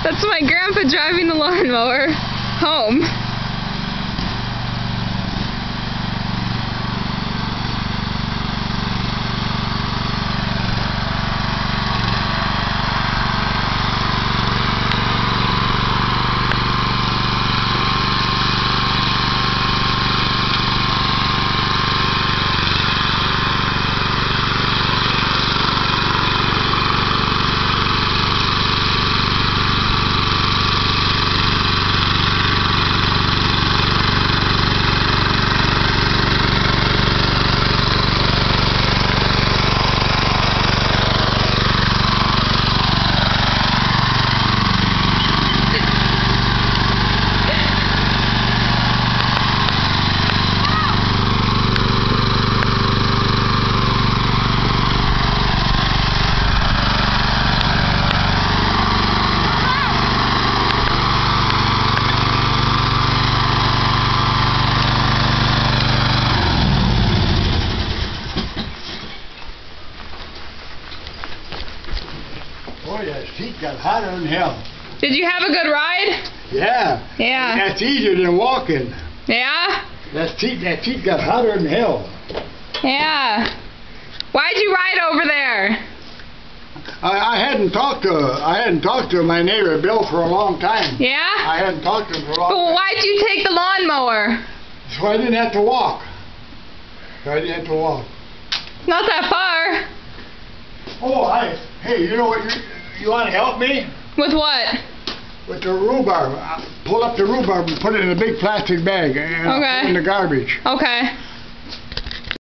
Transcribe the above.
That's my grandpa driving the lawnmower home. Boy, that seat got hotter than hell. Did you have a good ride? Yeah. Yeah. That's easier than walking. Yeah? That seat got hotter than hell. Yeah. Why'd you ride over there? I hadn't talked to my neighbor Bill for a long time. Yeah? I hadn't talked to him for a long But time. why'd you take the lawnmower? So I didn't have to walk. Not that far. Oh, hey, you know what? You want to help me? With what? With the rhubarb. Pull up the rhubarb and put it in a big plastic bag and put it in the garbage. Okay.